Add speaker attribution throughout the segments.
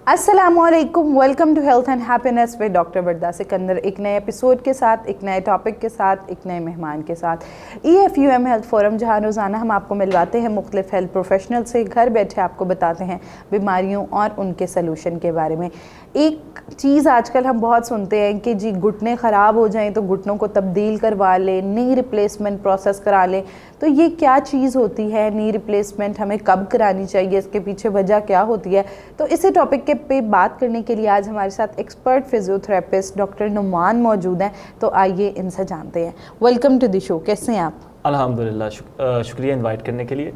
Speaker 1: अस्सलामुअलैकुम, welcome to health and happiness with doctor Barda Sikandar. एक नए एपिसोड के साथ, एक नए टॉपिक के साथ, एक नए मेहमान के साथ EFUM हेल्थ फोरम, जहाँ रोज़ाना हम आपको मिलवाते हैं मुख्तलिफ हेल्थ प्रोफेशनल से, घर बैठे आपको बताते हैं बीमारियों और उनके सलूशन के बारे में। एक चीज़ आजकल हम बहुत सुनते हैं कि जी घुटने ख़राब हो जाएं तो घुटनों को तब्दील करवा लें, नी रिप्लेसमेंट प्रोसेस करा लें। तो ये क्या चीज़ होती है नी रिप्लेसमेंट, हमें कब करानी चाहिए, इसके पीछे वजह क्या होती है? तो इसी टॉपिक के पे बात करने के लिए आज हमारे साथ एक्सपर्ट फिजियोथेरेपिस्ट डॉक्टर नुमान मौजूद हैं। तो आइए इनसे जानते हैं। वेलकम टू द शो, कैसे हैं आप?
Speaker 2: अल्हम्दुलिल्लाह, शुक्रिया इनवाइट करने के लिए।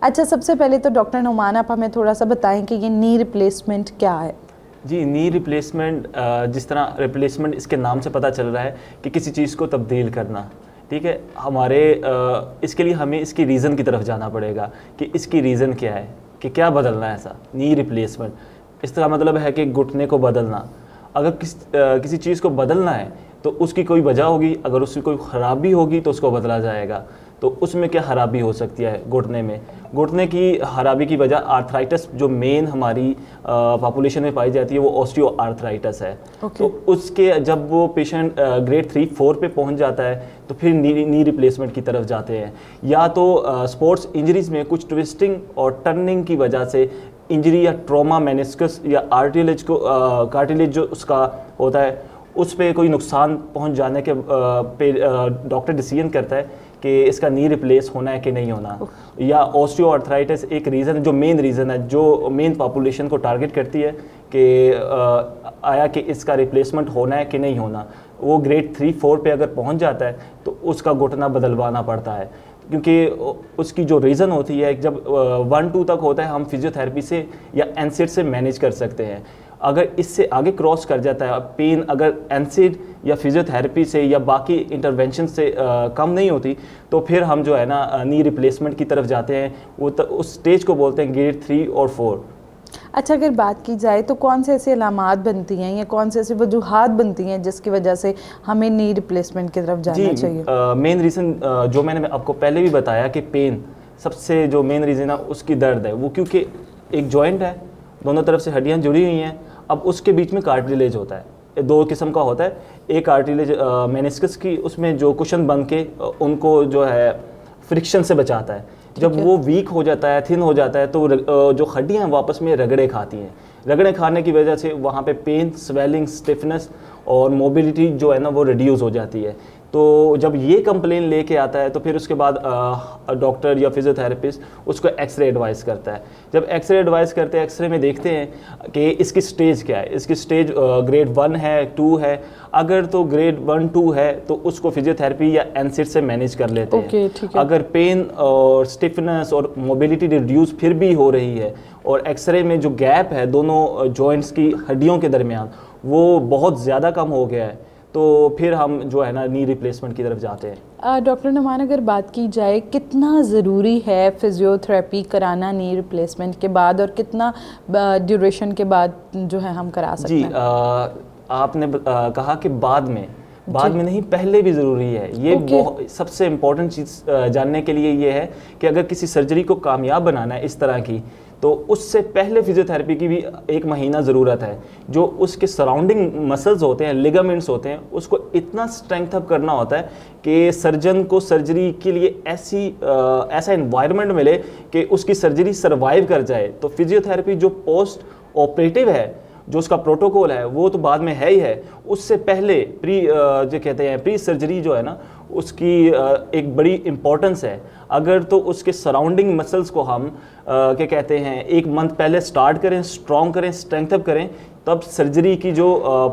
Speaker 1: अच्छा, सबसे पहले तो डॉक्टर नुमान, आप हमें थोड़ा सा बताएं कि ये नी रिप्लेसमेंट क्या है?
Speaker 2: जी, नी रिप्लेसमेंट, जिस तरह रिप्लेसमेंट इसके नाम से पता चल रहा है कि किसी चीज़ को तब्दील करना, ठीक है। हमारे इसके लिए हमें इसकी रीज़न की तरफ जाना पड़ेगा कि इसकी रीज़न क्या है, कि क्या बदलना है। ऐसा नी रिप्लेसमेंट, इसका मतलब है कि घुटने को बदलना। अगर किसी चीज़ को बदलना है तो उसकी कोई वजह होगी, अगर उसकी कोई ख़राबी होगी तो उसको बदला जाएगा। तो उसमें क्या ख़राबी हो सकती है घुटने में? घुटने की ख़राबी की वजह आर्थराइटिस, जो मेन हमारी पॉपुलेशन में पाई जाती है, वो ऑस्टियो आर्थराइटिस है। तो उसके जब वो पेशेंट ग्रेड 3-4 पे पहुंच जाता है तो फिर नी रिप्लेसमेंट की तरफ जाते हैं। या तो स्पोर्ट्स इंजरीज़ में कुछ ट्विस्टिंग और टर्निंग की वजह से इंजरी या ट्रॉमा, मेनिस्कस या कार्टिलेज जो उसका होता है, उस पे कोई नुकसान पहुंच जाने के पे डॉक्टर डिसीजन करता है कि इसका नी रिप्लेस होना है कि नहीं होना। या ऑस्टियो आर्थराइटिस एक रीज़न, जो मेन रीज़न है, जो मेन पॉपुलेशन को टारगेट करती है कि आया कि इसका रिप्लेसमेंट होना है कि नहीं होना। वो ग्रेड 3-4 पे अगर पहुंच जाता है तो उसका घुटना बदलवाना पड़ता है, क्योंकि उसकी जो रीज़न होती है, जब 1-2 तक होता है हम फिजियोथेरेपी से या एनसेड से मैनेज कर सकते हैं। अगर इससे आगे क्रॉस कर जाता है पेन, अगर एनसेड या फिजियोथेरेपी से या बाकी इंटरवेंशन से कम नहीं होती, तो फिर हम जो है ना नी रिप्लेसमेंट की तरफ जाते हैं। वो उस स्टेज को बोलते हैं ग्रेड 3 और 4।
Speaker 1: अच्छा, अगर बात की जाए तो कौन से ऐसी अलामात बनती हैं या कौन से ऐसी वजूहात बनती हैं जिसकी वजह से हमें नी रिप्लेसमेंट की तरफ जाना चाहिए?
Speaker 2: मेन रीज़न जो मैंने आपको पहले भी बताया कि पेन सबसे जो मेन रीज़न है उसकी दर्द है। वो क्योंकि एक जॉइंट है, दोनों तरफ से हड्डियाँ जुड़ी हुई हैं, अब उसके बीच में कार्टिलेज होता है। 2 किस्म का होता है, एक कार्टिलेज मेनिस्कस की, उसमें जो कुशन बन के उनको जो है फ्रिक्शन से बचाता है। जब वो वीक हो जाता है, थिन हो जाता है, तो जो हड्डियाँ वापस में रगड़े खाती हैं। रगड़े खाने की वजह से वहाँ पे पेन, स्वेलिंग, स्टिफनेस और मोबिलिटी जो है ना वो रिड्यूस हो जाती है। तो जब ये कंप्लेन लेके आता है तो फिर उसके बाद डॉक्टर या फिजियोथेरेपिस्ट उसको एक्सरे एडवाइस करता है। जब एक्सरे एडवाइस करते हैं, एक्सरे में देखते हैं कि इसकी स्टेज क्या है। इसकी स्टेज ग्रेड 1 है, 2 है। अगर तो ग्रेड 1-2 है तो उसको फिजियोथेरेपी या एनसेड से मैनेज कर लेते हैं। अगर पेन और स्टिफनेस और मोबिलिटी रिड्यूस फिर भी हो रही है और एक्सरे में जो गैप है दोनों जॉइंट्स की हड्डियों के दरमियान, वो बहुत ज़्यादा कम हो गया है, तो फिर हम जो है ना नी रिप्लेसमेंट की तरफ जाते हैं।
Speaker 1: डॉक्टर नुमान, अगर बात की जाए कितना ज़रूरी है फिजियोथेरेपी कराना नी रिप्लेसमेंट के बाद, और कितना ड्यूरेशन के बाद जो है हम करा सकते हैं?
Speaker 2: जी, आपने कहा कि बाद में नहीं, पहले भी ज़रूरी है। ये सबसे इम्पोर्टेंट चीज़ जानने के लिए ये है कि अगर किसी सर्जरी को कामयाब बनाना है इस तरह की, तो उससे पहले फिजियोथेरेपी की भी 1 महीना ज़रूरत है। जो उसके सराउंडिंग मसल्स होते हैं, लिगामेंट्स होते हैं, उसको इतना स्ट्रेंथ अप करना होता है कि सर्जन को सर्जरी के लिए ऐसा एनवायरनमेंट मिले कि उसकी सर्जरी सर्वाइव कर जाए। तो फिजियोथेरेपी जो पोस्ट ऑपरेटिव है, जो उसका प्रोटोकॉल है, वो तो बाद में है ही है। उससे पहले जो कहते हैं प्री सर्जरी जो है ना, उसकी एक बड़ी इम्पोर्टेंस है। अगर तो उसके सराउंडिंग मसल्स को हम क्या कहते हैं 1 मंथ पहले स्टार्ट करें, स्ट्रॉन्ग करें, स्ट्रेंथ अप करें, तब सर्जरी की जो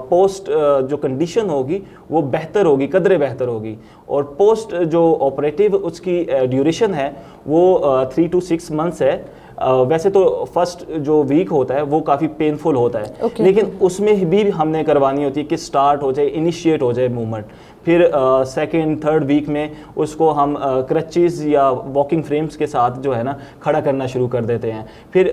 Speaker 2: पोस्ट जो कंडीशन होगी वो बेहतर होगी, कदरे बेहतर होगी। और पोस्ट जो ऑपरेटिव उसकी ड्यूरेशन है वो 3 to 6 मंथ्स है। वैसे तो फर्स्ट जो वीक होता है वो काफ़ी पेनफुल होता है, लेकिन उसमें भी हमने करवानी होती है कि स्टार्ट हो जाए, इनिशिएट हो जाए मूवमेंट। फिर 2nd-3rd वीक में उसको हम क्रचेस या वॉकिंग फ्रेम्स के साथ जो है ना खड़ा करना शुरू कर देते हैं। फिर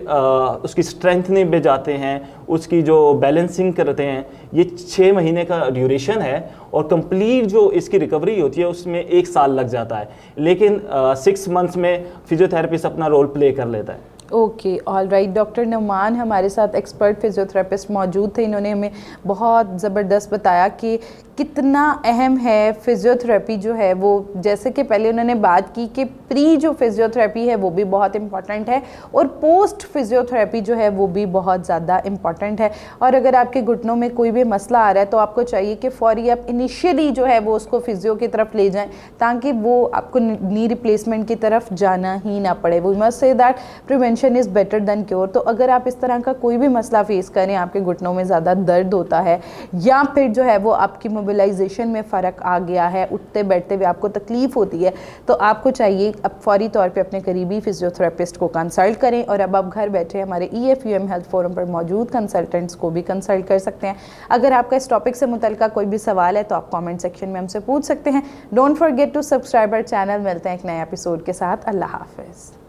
Speaker 2: उसकी स्ट्रेंथनिंग पे जाते हैं, उसकी जो बैलेंसिंग करते हैं। ये 6 महीने का ड्यूरेशन है और कंप्लीट जो इसकी रिकवरी होती है उसमें 1 साल लग जाता है, लेकिन 6 मंथ्स में फिजियोथेरेपिस्ट अपना रोल प्ले कर लेता है।
Speaker 1: Okay all right, doctor Numan हमारे साथ एक्सपर्ट फिजियोथेरेपिस्ट मौजूद थे। इन्होंने हमें बहुत ज़बरदस्त बताया कि कितना अहम है फिजियोथेरेपी जो है वो। जैसे कि पहले उन्होंने बात की कि प्री जो फिजियोथेरेपी है वो भी बहुत इंपॉर्टेंट है और पोस्ट फिजियोथेरेपी जो है वो भी बहुत ज़्यादा इंपॉर्टेंट है। और अगर आपके घुटनों में कोई भी मसला आ रहा है तो आपको चाहिए कि फ़ौरी आप इनिशियली जो है वो उसको फिजियो की तरफ ले जाएं, ताकि वो आपको नी रिप्लेसमेंट की तरफ जाना ही ना पड़े। We must say that prevention is better than cure. तो अगर आप इस तरह का कोई भी मसला फेस करें, आपके घुटनों में ज़्यादा दर्द होता है या फिर जो है वो आपकी मोबिलाइजेशन में फ़र्क आ गया है, उठते बैठते हुए आपको तकलीफ़ होती है, तो आपको चाहिए अब फौरी तौर पे अपने करीबी फिजियोथेरेपिस्ट को कंसल्ट करें। और अब आप घर बैठे हमारे EFUM हेल्थ फोरम पर मौजूद कंसल्टेंट्स को भी कंसल्ट कर सकते हैं। अगर आपका इस टॉपिक से मुतल्लिका कोई भी सवाल है तो आप कमेंट सेक्शन में हमसे पूछ सकते हैं। Don't forget to subscribe our channel. मिलते हैं एक नए एपिसोड के साथ। अल्लाह हाफिज़।